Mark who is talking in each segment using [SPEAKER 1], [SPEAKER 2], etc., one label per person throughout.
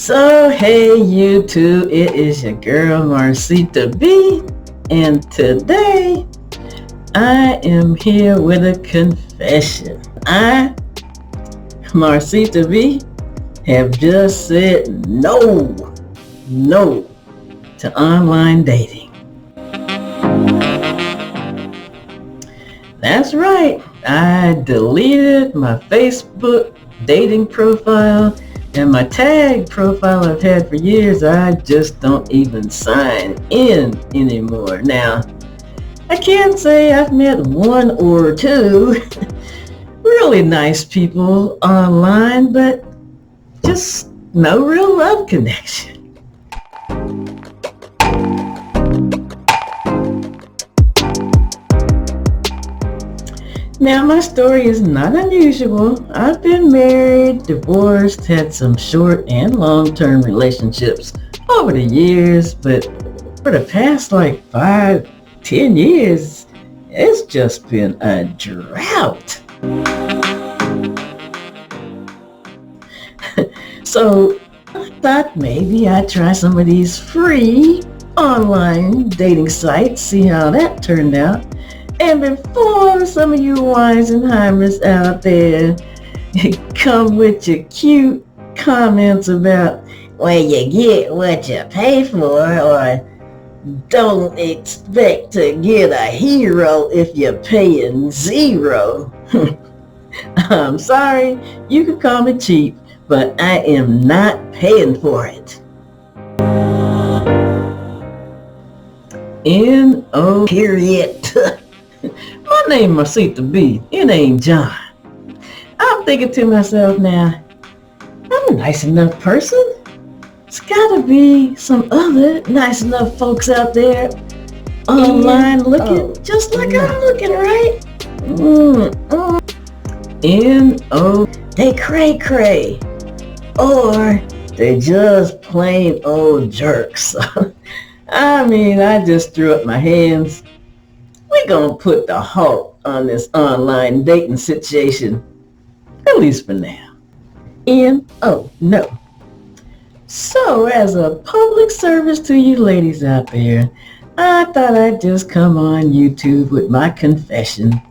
[SPEAKER 1] So hey YouTube, it is your girl Marzita B, and today I am here with a confession. I, Marzita B, have just said no to online dating. That's right, I deleted my Facebook dating profile and my tag profile I've had for years. I just don't even sign in anymore. Now, I can't say I've met one or two really nice people online, but just no real love connection. Now, my story is not unusual. I've been married, divorced, had some short and long-term relationships over the years, but for the past 5-10 years, it's just been a drought. So I thought maybe I'd try some of these free online dating sites, see how that turned out. And before some of you Weisenheimers out there come with your cute comments about, well, you get what you pay for, or don't expect to get a hero if you're paying zero. I'm sorry, you can call me cheap, but I am not paying for it. N-O period. My name is Marzita B. It ain't John. I'm thinking to myself now, I'm a nice enough person. It's gotta be some other nice enough folks out there online looking just like I'm looking, right? N-O, they cray-cray. Or they just plain old jerks. I mean, I just threw up my hands. We're gonna put the halt on this online dating situation, at least for now. N-O, no. So, as a public service to you ladies out there, I thought I'd just come on YouTube with my confession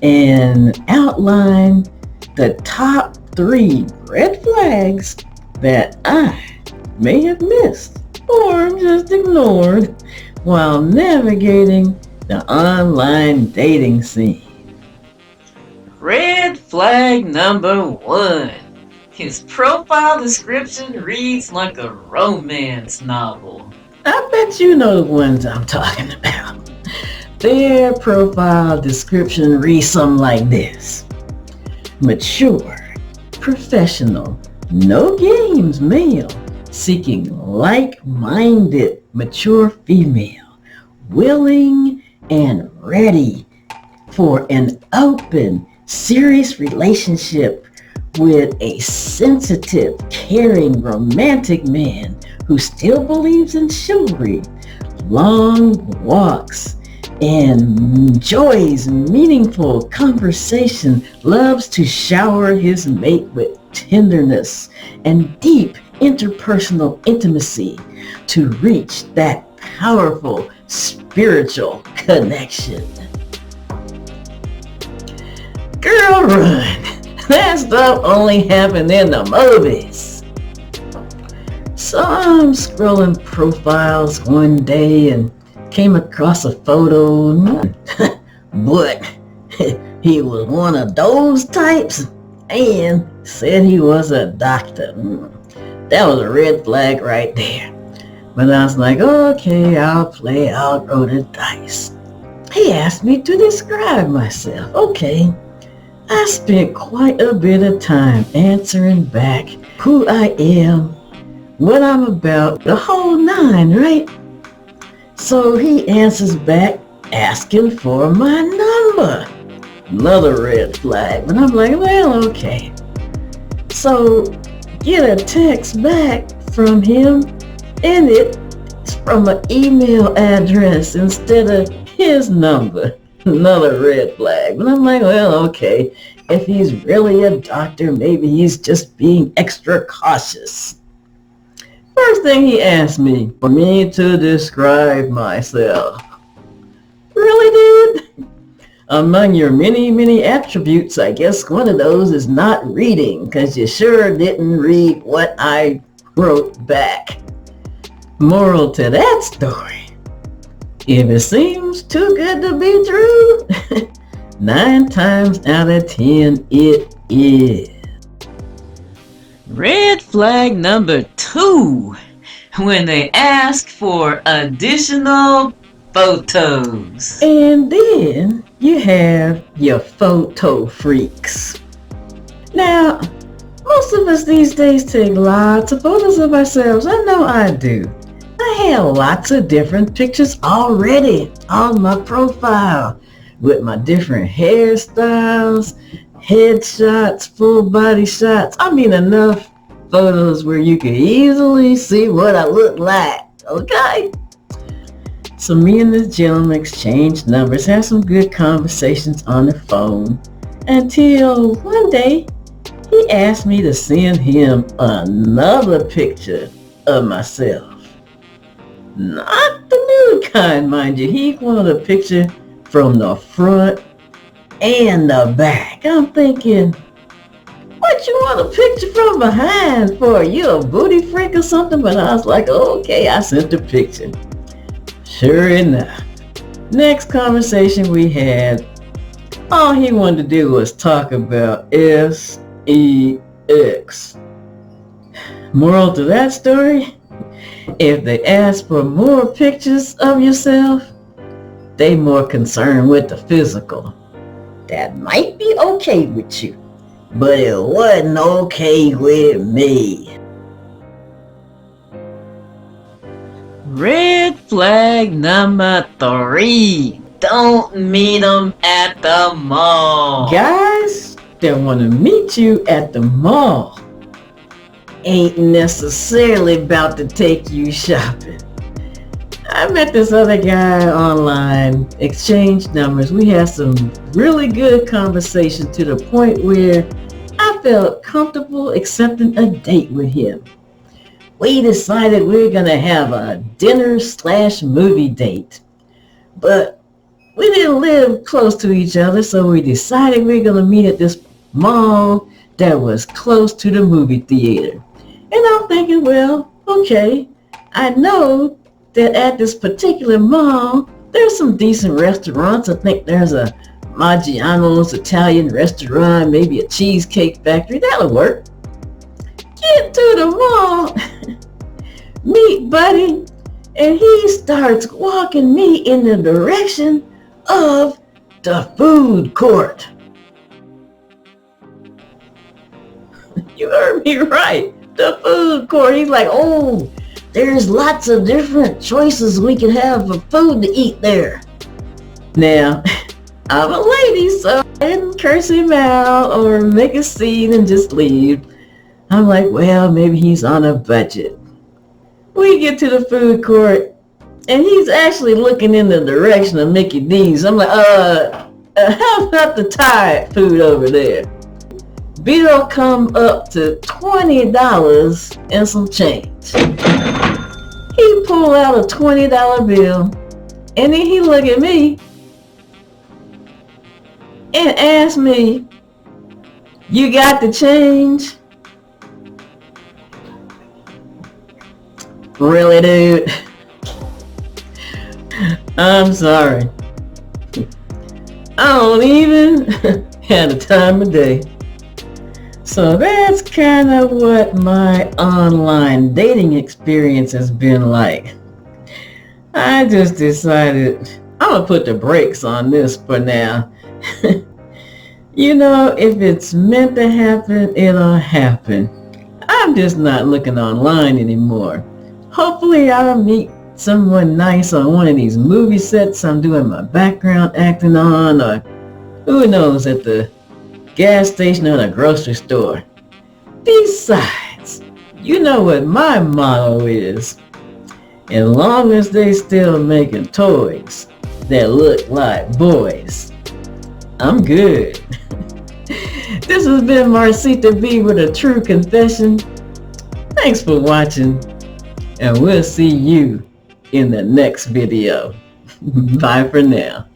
[SPEAKER 1] and outline the top 3 red flags that I may have missed or just ignored while navigating the online dating scene. Red flag number 1. His profile description reads like a romance novel. I bet you know the ones I'm talking about. Their profile description reads something like this: mature, professional, no games male, seeking like-minded, mature female, willing and ready for an open, serious relationship with a sensitive, caring, romantic man who still believes in chivalry, long walks, and enjoys meaningful conversation, loves to shower his mate with tenderness and deep interpersonal intimacy to reach that powerful spiritual connection. Girl, run. That stuff only happened in the movies. So I'm scrolling profiles one day and came across a photo, but he was one of those types and said he was a doctor. That was a red flag right there. But I was like, okay, I'll roll the dice. He asked me to describe myself. Okay. I spent quite a bit of time answering back who I am, what I'm about, the whole 9, right? So he answers back asking for my number. Another red flag. But I'm like, well, okay. So get a text back from him, and it's from an email address instead of his number. Another red flag. But I'm like, well, okay. If he's really a doctor, maybe he's just being extra cautious. First thing he asked me for me to describe myself. Really, dude? Among your many, many attributes, I guess one of those is not reading, because you sure didn't read what I wrote back. Moral to that story: if it seems too good to be true, 9 times out of 10 it is.
[SPEAKER 2] Red flag number 2, when they ask for additional photos.
[SPEAKER 1] And then you have your photo freaks. Now, most of us these days take lots of photos of ourselves. I know I do. I have lots of different pictures already on my profile with my different hairstyles, headshots, full body shots. I mean, enough photos where you can easily see what I look like, okay? So me and this gentleman exchanged numbers, had some good conversations on the phone, until one day he asked me to send him another picture of myself. Not the nude kind, mind you. He wanted a picture from the front and the back. I'm thinking, what you want a picture from behind for? You a booty freak or something? But I was like, okay, I sent the picture. Sure enough, next conversation we had, all he wanted to do was talk about sex. Moral to that story: if they ask for more pictures of yourself, they more concerned with the physical. That might be okay with you, but it wasn't okay with me.
[SPEAKER 2] Red flag number 3, don't meet them at the mall.
[SPEAKER 1] Guys that want to meet you at the mall ain't necessarily about to take you shopping. I met this other guy online, exchanged numbers. We had some really good conversation to the point where I felt comfortable accepting a date with him. We decided we were gonna have a dinner/movie date, but we didn't live close to each other, so we decided we were gonna meet at this mall that was close to the movie theater. And I'm thinking, well, okay, I know that at this particular mall, there's some decent restaurants. I think there's a Maggiano's Italian restaurant, maybe a Cheesecake Factory. That'll work. Get to the mall, meet buddy, and he starts walking me in the direction of the food court. You heard me right, the food court. He's like, oh, there's lots of different choices we can have for food to eat there. Now, I'm a lady, so I didn't curse him out or make a scene and just leave. I'm like, well, maybe he's on a budget. We get to the food court, and he's actually looking in the direction of Mickey D's. I'm like, how about the Thai food over there? Bill come up to $20 and some change. He pulled out a $20 bill, and then he looked at me and asked me, you got the change? Really, dude? I'm sorry. I don't even have the time of day. So that's kind of what my online dating experience has been like. I just decided I'm gonna put the brakes on this for now. You know, if it's meant to happen, it'll happen. I'm just not looking online anymore. Hopefully I'll meet someone nice on one of these movie sets I'm doing my background acting on, or who knows, at the gas station or the grocery store. Besides, you know what my motto is. As long as they still making toys that look like boys, I'm good. This has been Marzita B with a true confession. Thanks for watching. and we'll see you in the next video. Bye for now.